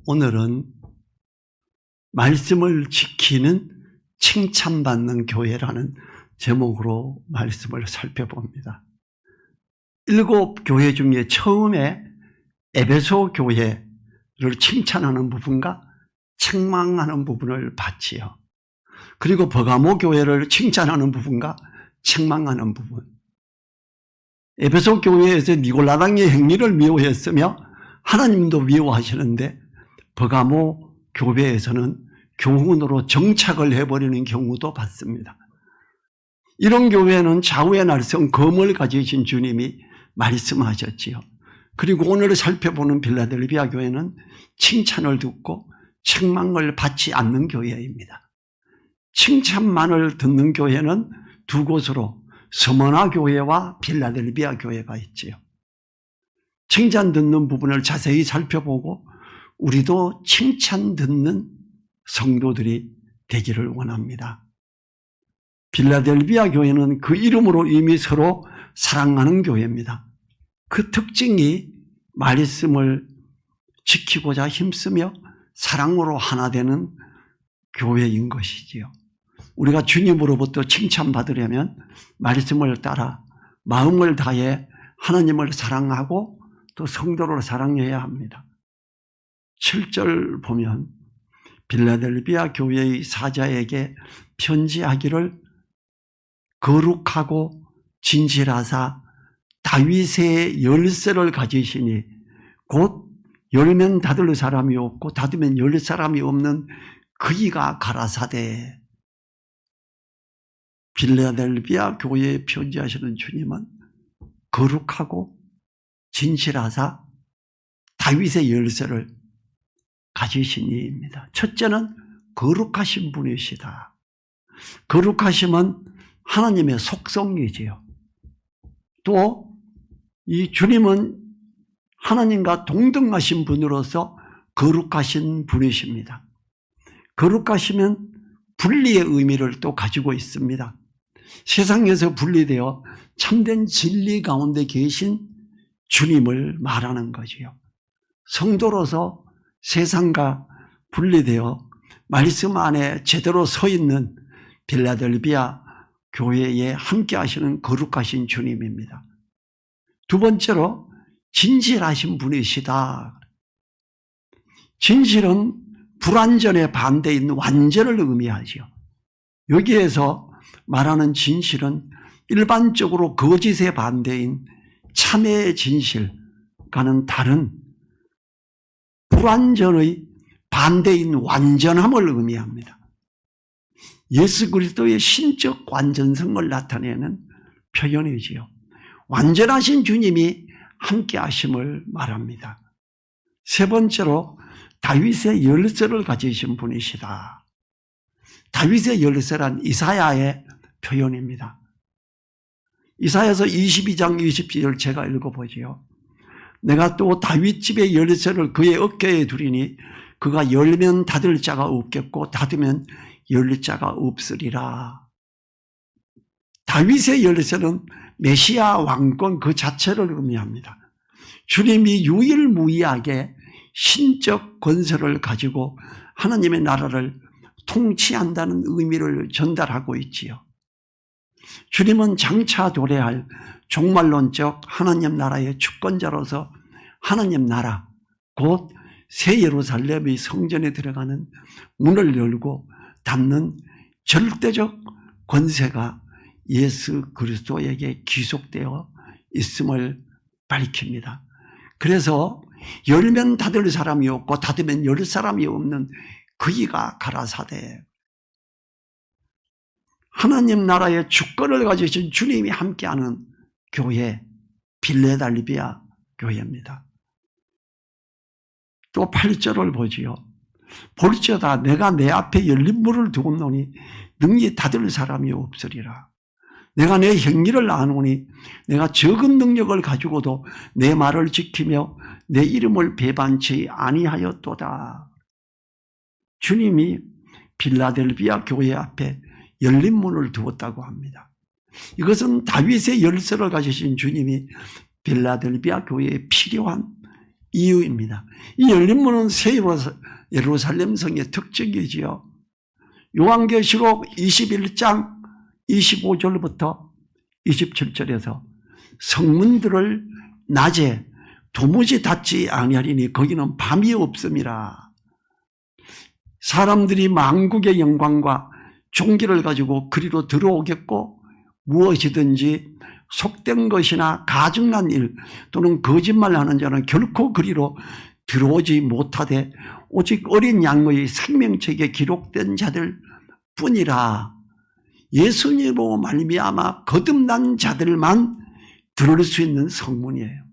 오늘은 말씀을 지키는 칭찬받는 교회라는 제목으로 말씀을 살펴봅니다. 7교회 중에 처음에 에베소 교회를 칭찬하는 부분과 책망하는 부분을 봤지요. 그리고 버가모 교회를 칭찬하는 부분과 책망하는 부분. 에베소 교회에서 니골라당의 행위를 미워했으며 하나님도 미워하시는데 버가모 교회에서는 교훈으로 정착을 해버리는 경우도 봤습니다. 이런 교회는 좌우의 날성 검을 가지신 주님이 말씀하셨지요. 그리고 오늘 살펴보는 빌라델비아 교회는 칭찬을 듣고 책망을 받지 않는 교회입니다. 칭찬만을 듣는 교회는 두 곳으로 스무나 교회와 빌라델비아 교회가 있지요. 칭찬 듣는 부분을 자세히 살펴보고 우리도 칭찬 듣는 성도들이 되기를 원합니다. 빌라델비아 교회는 그 이름으로 이미 서로 사랑하는 교회입니다. 그 특징이 말씀을 지키고자 힘쓰며 사랑으로 하나 되는 교회인 것이지요. 우리가 주님으로부터 칭찬받으려면 말씀을 따라 마음을 다해 하나님을 사랑하고 또 성도를 사랑해야 합니다. 7절 보면 빌라델비아 교회의 사자에게 편지하기를 거룩하고 진실하사 다윗의 열쇠를 가지시니 곧 열면 닫을 사람이 없고 닫으면 열 사람이 없는 그이가 가라사대. 빌라델비아 교회에 편지하시는 주님은 거룩하고 진실하사 다윗의 열쇠를 가지신 이입니다. 첫째는 거룩하신 분이시다. 거룩하심은 하나님의 속성이지요. 또 이 주님은 하나님과 동등하신 분으로서 거룩하신 분이십니다. 거룩하시면 분리의 의미를 또 가지고 있습니다. 세상에서 분리되어 참된 진리 가운데 계신 주님을 말하는 거지요. 성도로서 세상과 분리되어 말씀 안에 제대로 서 있는 빌라델비아 교회에 함께 하시는 거룩하신 주님입니다. 두 번째로 진실하신 분이시다. 진실은 불완전의 반대인 완전을 의미하죠. 여기에서 말하는 진실은 일반적으로 거짓의 반대인 참의 진실과는 다른 불완전의 반대인 완전함을 의미합니다. 예수 그리스도의 신적 완전성을 나타내는 표현이지요. 완전하신 주님이 함께 하심을 말합니다. 세 번째로 다윗의 열쇠를 가지신 분이시다. 다윗의 열쇠란 이사야의 표현입니다. 이사야서 22장 20절 제가 읽어보지요. 내가 또 다윗 집의 열쇠를 그의 어깨에 두리니 그가 열면 닫을 자가 없겠고 닫으면 열릴 자가 없으리라. 다윗의 열쇠는 메시아 왕권 그 자체를 의미합니다. 주님이 유일무이하게 신적 권세를 가지고 하나님의 나라를 통치한다는 의미를 전달하고 있지요. 주님은 장차 도래할 종말론적 하나님 나라의 주권자로서 하나님 나라 곧 새 예루살렘의 성전에 들어가는 문을 열고 닫는 절대적 권세가 예수 그리스도에게 귀속되어 있음을 밝힙니다. 그래서 열면 닫을 사람이 없고 닫으면 열 사람이 없는 그이가 가라사대. 하나님 나라의 주권을 가지신 주님이 함께하는 교회 빌라델비아 교회입니다. 또 8절을 보지요. 볼지어다 내가 내 앞에 열린 문을 두었노니 능히 닫을 사람이 없으리라. 내가 내 행위를 아노니 내가 적은 능력을 가지고도 내 말을 지키며 내 이름을 배반치 아니하였도다. 주님이 빌라델비아 교회 앞에 열린 문을 두었다고 합니다. 이것은 다윗의 열쇠를 가지신 주님이 빌라델비아 교회에 필요한 이유입니다. 이 열린 문은 새 예루살렘 성의 특징이지요. 요한계시록 21장 25절부터 27절에서 성문들을 낮에 도무지 닫지 아니하리니 거기는 밤이 없음이라. 사람들이 만국의 영광과 종기를 가지고 그리로 들어오겠고 무엇이든지 속된 것이나 가증난 일 또는 거짓말하는 자는 결코 그리로 들어오지 못하되 오직 어린 양의 생명책에 기록된 자들 뿐이라. 예수님으로 말미암아 거듭난 자들만 들을 수 있는 성문이에요.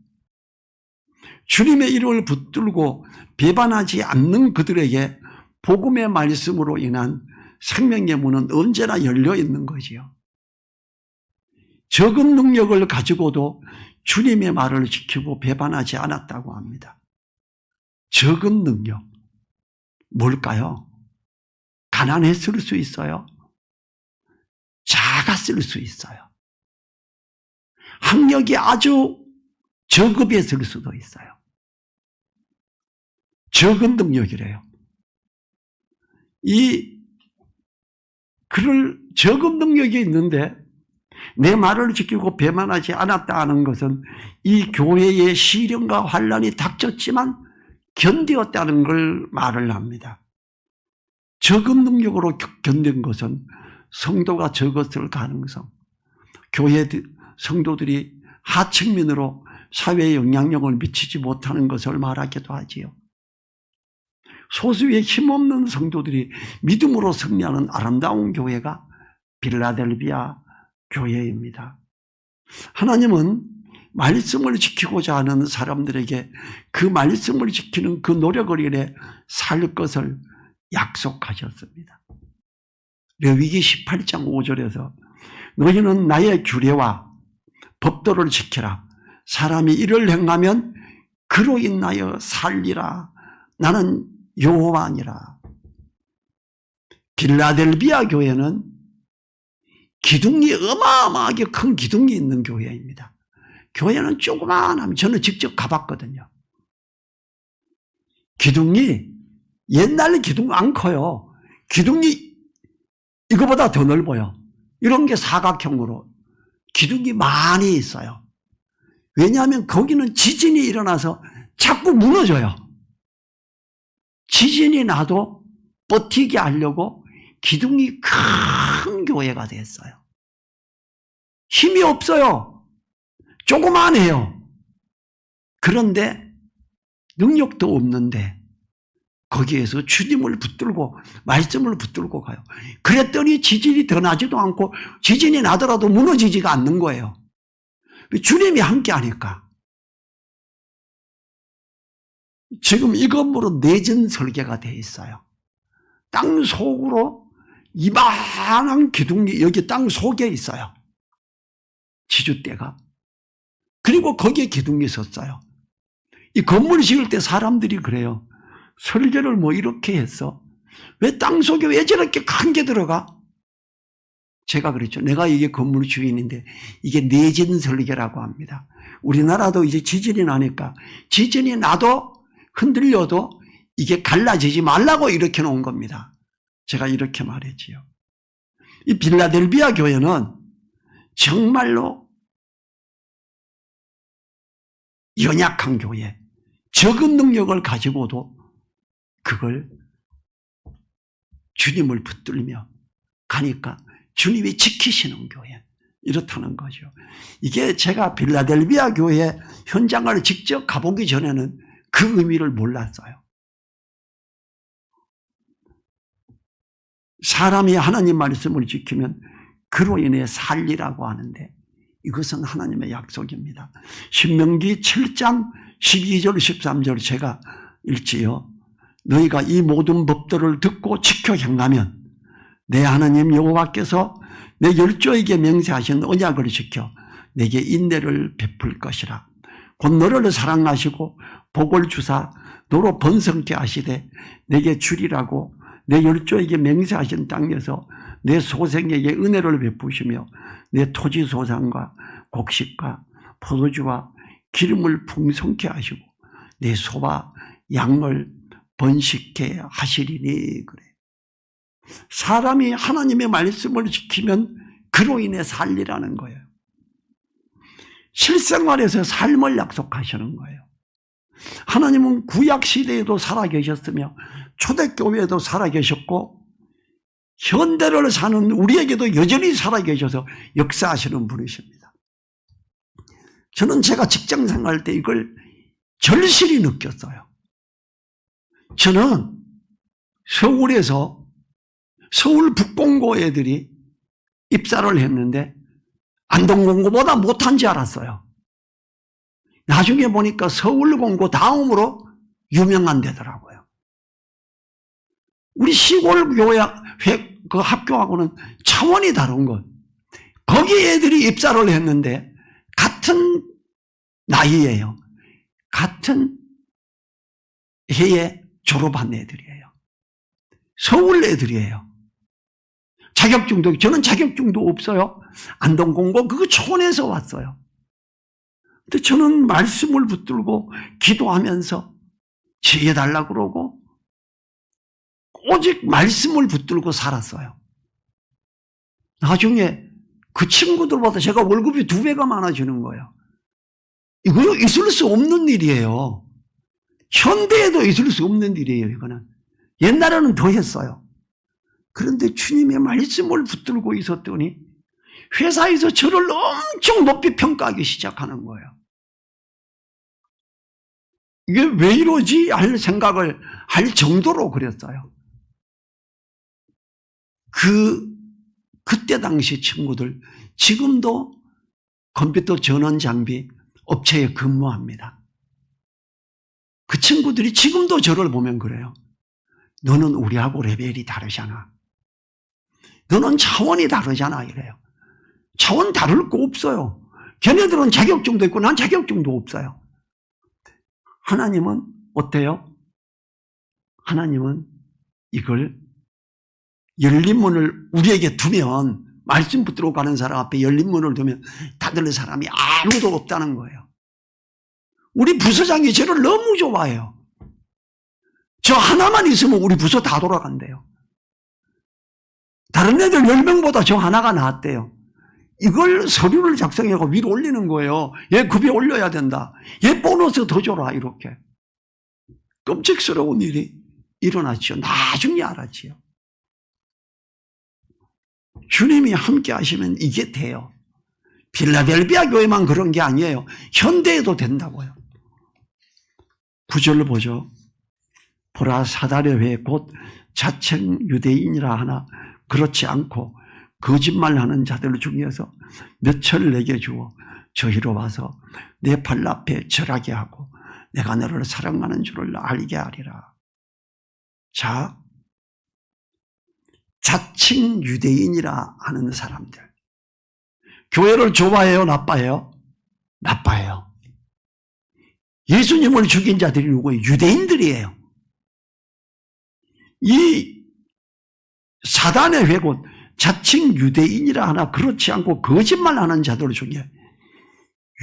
주님의 이름을 붙들고 배반하지 않는 그들에게 복음의 말씀으로 인한 생명의 문은 언제나 열려 있는 거지요. 적은 능력을 가지고도 주님의 말을 지키고 배반하지 않았다고 합니다. 적은 능력 뭘까요? 가난했을 수 있어요. 작았을 수 있어요. 학력이 아주 저급했을 수도 있어요. 적은 능력이래요. 그럴 적은 능력이 있는데 내 말을 지키고 배반하지 않았다는 것은 이 교회의 시련과 환란이 닥쳤지만 견디었다는 걸 말을 합니다. 적은 능력으로 견딘 것은 성도가 적었을 가능성, 교회 성도들이 하층민으로 사회에 영향력을 미치지 못하는 것을 말하기도 하지요. 소수의 힘없는 성도들이 믿음으로 승리하는 아름다운 교회가 빌라델비아 교회입니다. 하나님은 말씀을 지키고자 하는 사람들에게 그 말씀을 지키는 그 노력을 인해 살 것을 약속하셨습니다. 레위기 18장 5절에서 너희는 나의 규례와 법도를 지키라. 사람이 이를 행하면 그로 인하여 살리라. 나는 여호와니라. 빌라델비아 교회는 기둥이 어마어마하게 큰 기둥이 있는 교회입니다. 교회는 조그만하면 저는 직접 가봤거든요. 기둥이 옛날 기둥 안 커요. 기둥이 이거보다 더 넓어요. 이런 게 사각형으로 기둥이 많이 있어요. 왜냐하면 거기는 지진이 일어나서 자꾸 무너져요. 지진이 나도 버티게 하려고 기둥이 큰 교회가 됐어요. 힘이 없어요. 조그만해요. 그런데 능력도 없는데 거기에서 주님을 붙들고 말씀을 붙들고 가요. 그랬더니 지진이 더 나지도 않고 지진이 나더라도 무너지지가 않는 거예요. 주님이 함께 하니까. 지금 이 건물은 내전 설계가 되어 있어요. 땅 속으로 이만한 기둥이 여기 땅 속에 있어요. 지주대가. 그리고 거기에 기둥이 섰어요. 이 건물 지을 때 사람들이 그래요. 설계를 뭐 이렇게 했어? 왜 땅 속에 왜 저렇게 큰 게 들어가? 제가 그랬죠. 내가 이게 건물 주인인데 이게 내진 설계라고 합니다. 우리나라도 이제 지진이 나니까 지진이 나도 흔들려도 이게 갈라지지 말라고 이렇게 놓은 겁니다. 제가 이렇게 말했지요. 이 빌라델비아 교회는 정말로 연약한 교회, 적은 능력을 가지고도 그걸 주님을 붙들며 가니까 주님이 지키시는 교회, 이렇다는 거죠. 이게 제가 빌라델비아 교회 현장을 직접 가보기 전에는 그 의미를 몰랐어요. 사람이 하나님 말씀을 지키면 그로 인해 살리라고 하는데 이것은 하나님의 약속입니다. 신명기 7장 12절 13절 제가 읽지요. 너희가 이 모든 법도를 듣고 지켜 행하면 내 하나님 여호와께서 내 열조에게 맹세하신 언약을 지켜 내게 인내를 베풀 것이라. 곧 너를 사랑하시고 복을 주사 너로 번성케 하시되 내게 주리라고 내 열조에게 맹세하신 땅에서 내 소생에게 은혜를 베푸시며 내 토지 소산과 곡식과 포도주와 기름을 풍성케 하시고 내 소와 양을 번식해 하시리니 그래. 사람이 하나님의 말씀을 지키면 그로 인해 살리라는 거예요. 실생활에서 삶을 약속하시는 거예요. 하나님은 구약시대에도 살아계셨으며 초대교회에도 살아계셨고 현대를 사는 우리에게도 여전히 살아계셔서 역사하시는 분이십니다. 저는 제가 직장생활 때 이걸 절실히 느꼈어요. 저는 서울에서 서울 북공고 애들이 입사를 했는데 안동공고보다 못한 줄 알았어요. 나중에 보니까 서울공고 다음으로 유명한 데더라고요. 우리 시골 교회 그 학교하고는 차원이 다른 것. 거기 애들이 입사를 했는데 같은 나이예요. 같은 해에 졸업한 애들이에요. 서울 애들이에요. 자격증도, 저는 자격증도 없어요. 안동공고 그거 촌에서 왔어요. 근데 저는 말씀을 붙들고 기도하면서 지혜달라고 그러고 오직 말씀을 붙들고 살았어요. 나중에 그 친구들보다 제가 월급이 2배가 많아지는 거예요. 이거 있을 수 없는 일이에요. 현대에도 있을 수 없는 일이에요. 이거는 옛날에는 더 했어요. 그런데 주님의 말씀을 붙들고 있었더니 회사에서 저를 엄청 높이 평가하기 시작하는 거예요. 이게 왜 이러지? 할 생각을 할 정도로 그랬어요. 그때 당시 친구들 지금도 컴퓨터 전원 장비 업체에 근무합니다. 그 친구들이 지금도 저를 보면 그래요. 너는 우리하고 레벨이 다르잖아. 너는 차원이 다르잖아 이래요. 차원 다를 거 없어요. 걔네들은 자격증도 있고 난 자격증도 없어요. 하나님은 어때요? 하나님은 이걸 열린 문을 우리에게 두면 말씀 붙들고 가는 사람 앞에 열린 문을 두면 닫을 사람이 아무도 없다는 거예요. 우리 부서장이 저를 너무 좋아해요. 저 하나만 있으면 우리 부서 다 돌아간대요. 다른 애들 10명보다 저 하나가 낫대요. 이걸 서류를 작성해서 위로 올리는 거예요. 얘 급여 올려야 된다. 얘 보너스 더 줘라 이렇게. 끔찍스러운 일이 일어났죠. 나중에 알았지요. 주님이 함께 하시면 이게 돼요. 필라델비아 교회만 그런 게 아니에요. 현대에도 된다고요. 9절 보죠. 보라 사다리 회 곧 자称 유대인이라 하나 그렇지 않고 거짓말하는 자들 중에서 몇철 내게 주어 저희로 와서 내 발 앞에 절하게 하고 내가 너를 사랑하는 줄을 알게 하리라. 자, 자칭 유대인이라 하는 사람들. 교회를 좋아해요? 나빠해요? 나빠해요. 예수님을 죽인 자들이 누구예요? 유대인들이에요. 이 사단의 회곧 자칭 유대인이라 하나 그렇지 않고 거짓말하는 자들 중에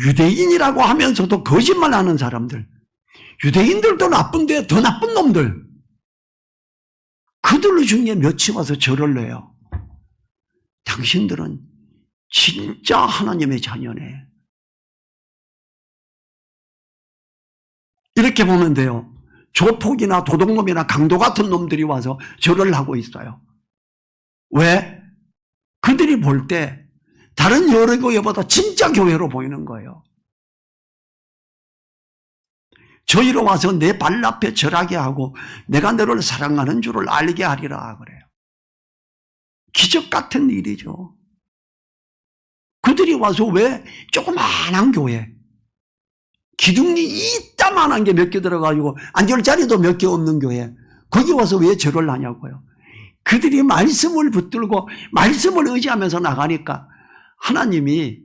유대인이라고 하면서도 거짓말하는 사람들, 유대인들도 나쁜데 더 나쁜 놈들, 그들 중에 몇이 와서 절을 내요. 당신들은 진짜 하나님의 자녀네. 이렇게 보면 돼요. 조폭이나 도둑놈이나 강도 같은 놈들이 와서 절을 하고 있어요. 왜? 그들이 볼 때 다른 여러 교회보다 진짜 교회로 보이는 거예요. 저희로 와서 내 발 앞에 절하게 하고 내가 너를 사랑하는 줄을 알게 하리라 그래요. 기적 같은 일이죠. 그들이 와서 왜 조그마한 교회, 기둥이 이따만한 게 몇 개 들어가지고 앉을 자리도 몇 개 없는 교회, 거기 와서 왜 절을 하냐고요. 그들이 말씀을 붙들고 말씀을 의지하면서 나가니까 하나님이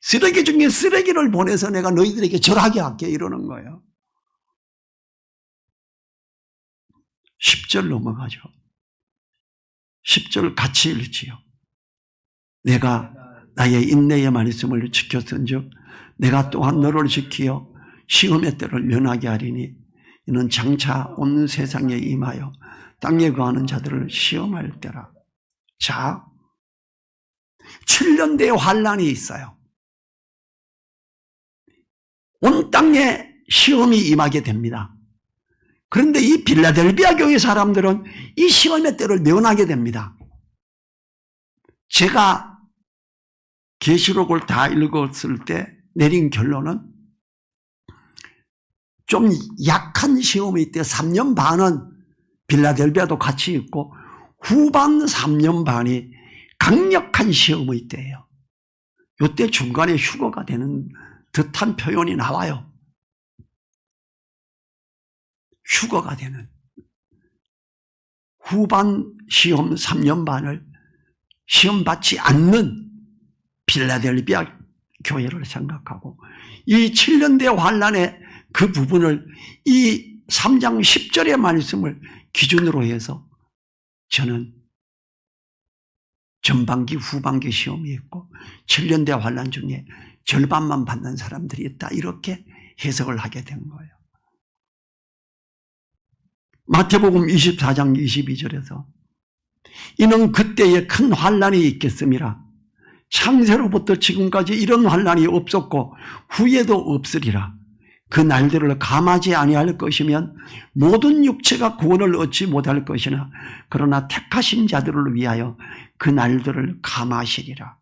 쓰레기 중에 쓰레기를 보내서 내가 너희들에게 절하게 할게 이러는 거예요. 10절 넘어가죠. 10절 같이 읽지요. 내가 나의 인내의 말씀을 지켰은즉 내가 또한 너를 지키어 시험의 때를 면하게 하리니 이는 장차 온 세상에 임하여 땅에 거하는 자들을 시험할 때라. 자, 7년대의 환란이 있어요. 온 땅에 시험이 임하게 됩니다. 그런데 이 빌라델비아 교회 사람들은 이 시험의 때를 면하게 됩니다. 제가 계시록을 다 읽었을 때 내린 결론은 좀 약한 시험이 있대. 3년 반은 빌라델비아도 같이 있고 후반 3년 반이 강력한 시험이 있대요. 이때 중간에 휴거가 되는 듯한 표현이 나와요. 휴거가 되는. 후반 시험 3년 반을 시험 받지 않는 빌라델비아 교회를 생각하고 이 7년대 환란의 그 부분을 이 3장 10절의 말씀을 기준으로 해서 저는 전반기 후반기 시험이 있고 7년대 환란 중에 절반만 받는 사람들이 있다, 이렇게 해석을 하게 된 거예요. 마태복음 24장 22절에서 이는 그때에 큰 환란이 있겠음이라. 창세로부터 지금까지 이런 환란이 없었고 후에도 없으리라. 그 날들을 감하지 아니할 것이면 모든 육체가 구원을 얻지 못할 것이나 그러나 택하신 자들을 위하여 그 날들을 감하시리라.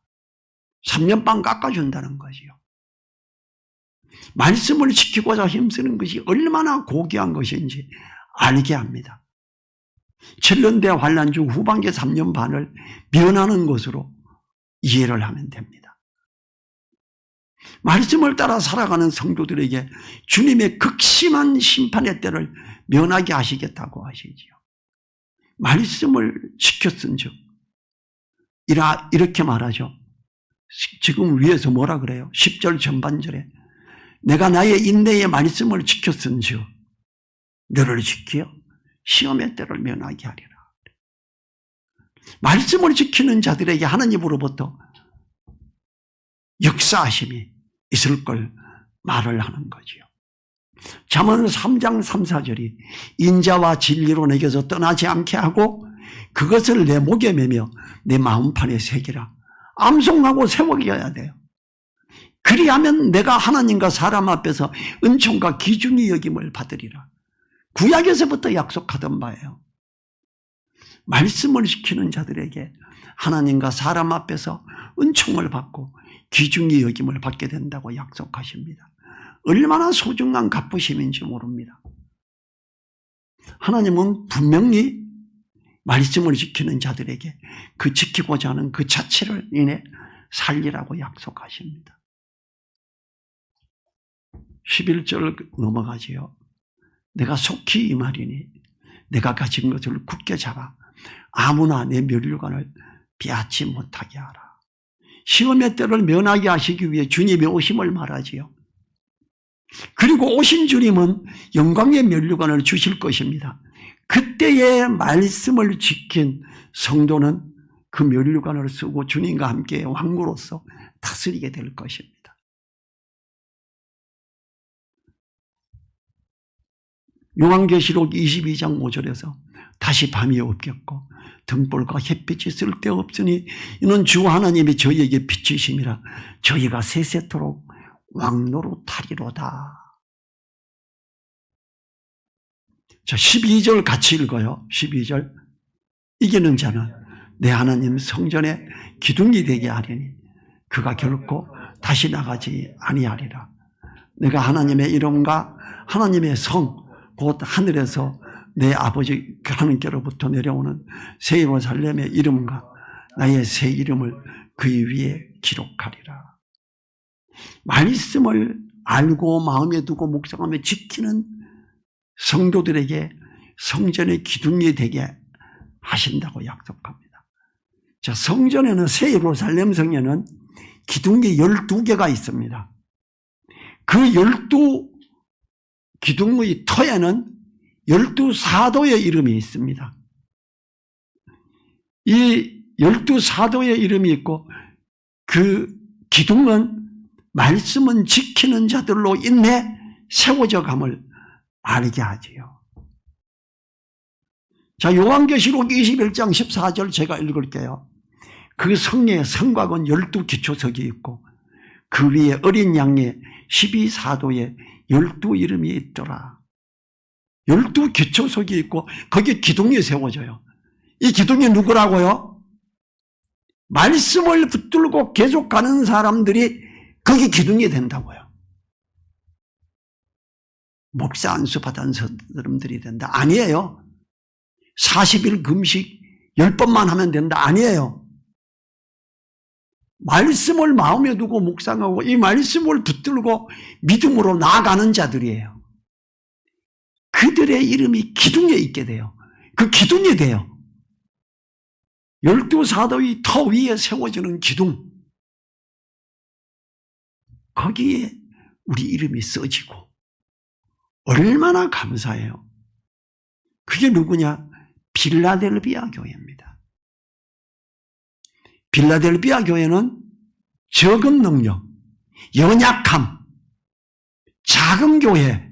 3년 반 깎아준다는 것이요. 말씀을 지키고자 힘쓰는 것이 얼마나 고귀한 것인지 알게 합니다. 7년대 환란 중 후반기 3년 반을 면하는 것으로 이해를 하면 됩니다. 말씀을 따라 살아가는 성도들에게 주님의 극심한 심판의 때를 면하게 하시겠다고 하시지요. 말씀을 지켰은즉 이렇게 말하죠. 지금 위에서 뭐라 그래요? 10절 전반절에 내가 나의 인내의 말씀을 지켰은즉 너를 지켜 시험의 때를 면하게 하리라. 말씀을 지키는 자들에게 하나님으로부터 역사하심이 있을 걸 말을 하는 거지요. 잠언 3장 3, 4절이 인자와 진리로 내게서 떠나지 않게 하고 그것을 내 목에 매며 내 마음판에 새기라. 암송하고 세워겨야 돼요. 그리하면 내가 하나님과 사람 앞에서 은총과 기중의 여김을 받으리라. 구약에서부터 약속하던 바예요. 말씀을 지키는 자들에게 하나님과 사람 앞에서 은총을 받고 귀중히 여김을 받게 된다고 약속하십니다. 얼마나 소중한 갚으심인지 모릅니다. 하나님은 분명히 말씀을 지키는 자들에게 그 지키고자 하는 그 자체를 인해 살리라고 약속하십니다. 11절 넘어가지요. 내가 속히 임하리니 내가 가진 것을 굳게 잡아 아무나 내 면류관을 빼앗지 못하게 하라. 시험의 때를 면하게 하시기 위해 주님이 오심을 말하지요. 그리고 오신 주님은 영광의 면류관을 주실 것입니다. 그때의 말씀을 지킨 성도는 그 면류관을 쓰고 주님과 함께 왕으로서 다스리게 될 것입니다. 요한계시록 22장 5절에서 다시 밤이 없겠고 등불과 햇빛이 쓸데없으니 이는 주 하나님이 저희에게 빛이심이라 저희가 세세토록 왕노릇하리로다. 자, 12절 같이 읽어요. 12절 이기는 자는 내 하나님 성전에 기둥이 되게 하리니 그가 결코 다시 나가지 아니하리라. 내가 하나님의 이름과 하나님의 성 곧 하늘에서 내 아버지 하나님께로부터 내려오는 새 예루살렘의 이름과 나의 새 이름을 그 위에 기록하리라. 말씀을 알고 마음에 두고 묵상하며 지키는 성도들에게 성전의 기둥이 되게 하신다고 약속합니다. 자, 성전에는 새 예루살렘 성에는 기둥이 12개가 있습니다. 그 12 기둥의 터에는 12사도의 이름이 있습니다. 이 12사도의 이름이 있고 그 기둥은 말씀은 지키는 자들로 인해 세워져 감을 알게 하지요. 자, 요한계시록 21장 14절 제가 읽을게요. 그 성에 성곽은 12기초석이 있고 그 위에 어린 양의 12사도에 12 이름이 있더라. 12기초석이 있고 거기에 기둥이 세워져요. 이 기둥이 누구라고요? 말씀을 붙들고 계속 가는 사람들이 거기 기둥이 된다고요. 목사 안수 받은 사람들이 된다. 아니에요. 40일 금식 10번만 하면 된다. 아니에요. 말씀을 마음에 두고 묵상하고 이 말씀을 붙들고 믿음으로 나아가는 자들이에요. 그들의 이름이 기둥에 있게 돼요. 그 기둥이 돼요. 12사도의 터 위에 세워지는 기둥. 거기에 우리 이름이 써지고 얼마나 감사해요. 그게 누구냐? 빌라델비아 교회입니다. 빌라델비아 교회는 적은 능력, 연약함, 작은 교회,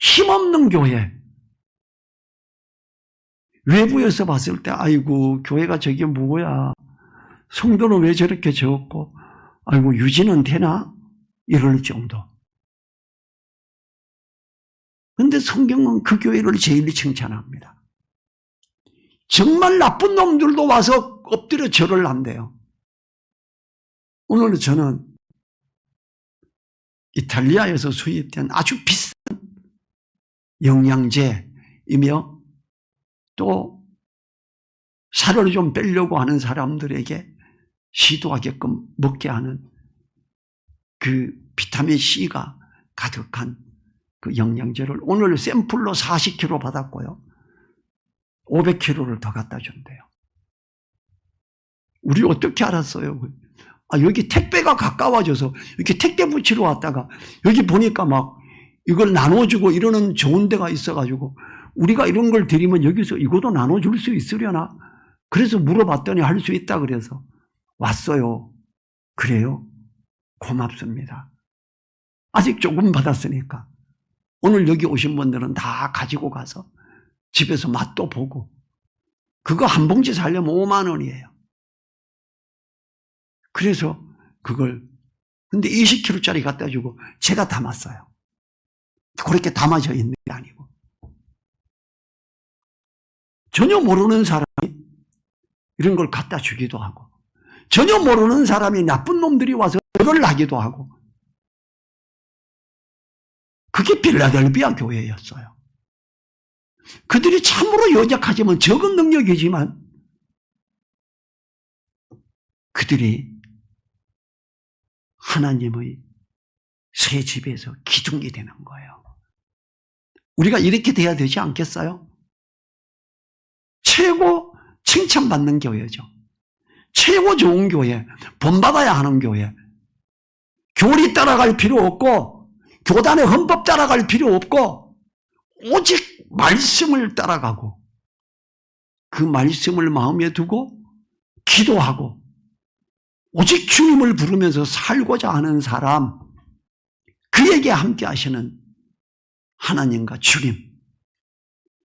힘없는 교회. 외부에서 봤을 때 아이고 교회가 저게 뭐야, 성도는 왜 저렇게 적고 아이고 유지는 되나? 이럴 정도. 그런데 성경은 그 교회를 제일 칭찬합니다. 정말 나쁜 놈들도 와서 엎드려 절을 한대요. 오늘 저는 이탈리아에서 수입된 아주 비싼 영양제이며 또 살을 좀 빼려고 하는 사람들에게 시도하게끔 먹게 하는 그 비타민 C가 가득한 그 영양제를 오늘 샘플로 40kg 받았고요. 500kg를 더 갖다 준대요. 우리 어떻게 알았어요? 여기 택배가 가까워져서 이렇게 택배 붙이러 왔다가 여기 보니까 막 이걸 나눠주고 이러는 좋은 데가 있어가지고 우리가 이런 걸 드리면 여기서 이것도 나눠줄 수 있으려나? 그래서 물어봤더니 할 수 있다 그래서 왔어요. 그래요? 고맙습니다. 아직 조금 받았으니까 오늘 여기 오신 분들은 다 가지고 가서 집에서 맛도 보고 그거 한 봉지 사려면 5만 원이에요. 그래서 그걸 근데 20kg짜리 갖다 주고 제가 담았어요. 그렇게 담아져 있는 게 아니고 전혀 모르는 사람이 이런 걸 갖다 주기도 하고 전혀 모르는 사람이 나쁜 놈들이 와서 그걸 하기도 하고 그게 빌라델비아 교회였어요. 그들이 참으로 연약하지만 적은 능력이지만 그들이 하나님의 새 집에서 기둥이 되는 거예요. 우리가 이렇게 돼야 되지 않겠어요? 최고 칭찬받는 교회죠. 최고 좋은 교회, 본받아야 하는 교회. 교리 따라갈 필요 없고 교단의 헌법 따라갈 필요 없고 오직 말씀을 따라가고 그 말씀을 마음에 두고 기도하고 오직 주님을 부르면서 살고자 하는 사람, 그에게 함께 하시는 하나님과 주님,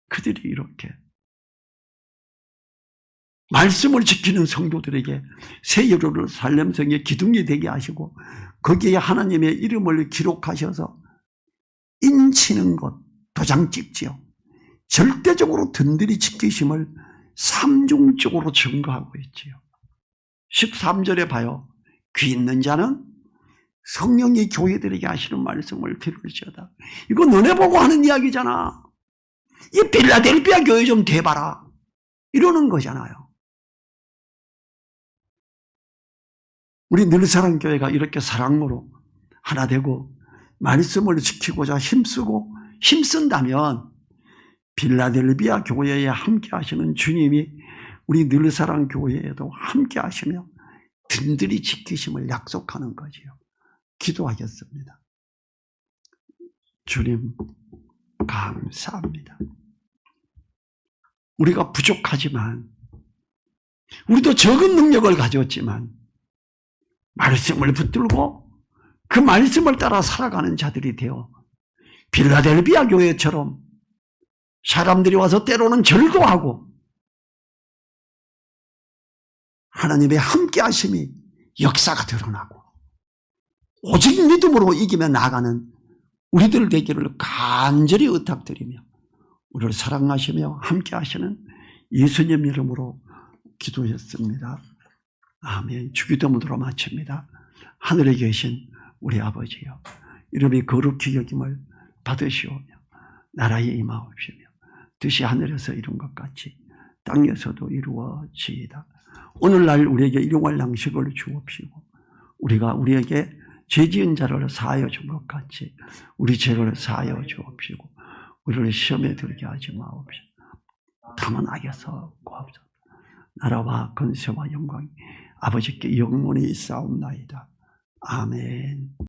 그들이 이렇게 말씀을 지키는 성도들에게 새 예루살렘성의 기둥이 되게 하시고 거기에 하나님의 이름을 기록하셔서 인치는 것, 도장 찍지요. 절대적으로 든든히 지키심을 삼중적으로 증거하고 있지요. 13절에 봐요. 귀 있는 자는 성령이 교회들에게 하시는 말씀을 들을지어다. 이거 너네 보고 하는 이야기잖아. 이 빌라델비아 교회 좀 대봐라. 이러는 거잖아요. 우리 늘사랑 교회가 이렇게 사랑으로 하나 되고 말씀을 지키고자 힘쓴다면 빌라델비아 교회에 함께 하시는 주님이 우리 늘사랑 교회에도 함께 하시며 든든히 지키심을 약속하는 거지요. 기도하겠습니다. 주님 감사합니다. 우리가 부족하지만 우리도 적은 능력을 가졌지만 말씀을 붙들고 그 말씀을 따라 살아가는 자들이 되어 필라델비아 교회처럼 사람들이 와서 때로는 절도하고 하나님의 함께 하심이 역사가 드러나고 오직 믿음으로 이기며 나가는 우리들 되기를 간절히 의탁드리며 우리를 사랑하시며 함께 하시는 예수님 이름으로 기도했습니다. 아멘. 주기도문으로 마칩니다. 하늘에 계신 우리 아버지여, 이름이 거룩히 여김을 받으시오며 나라에 임하옵시며 뜻이 하늘에서 이룬 것 같이 땅에서도 이루어지이다. 오늘날 우리에게 일용할 양식을 주옵시고 우리가 우리에게 죄지은 자를 사하여 준 것 같이 우리 죄를 사하여 주옵시고 우리를 시험에 들게 하지 마옵시고 다만 악에서 구하옵소서. 나라와 권세와 영광이 아버지께 영원히 있사옵나이다. 아멘.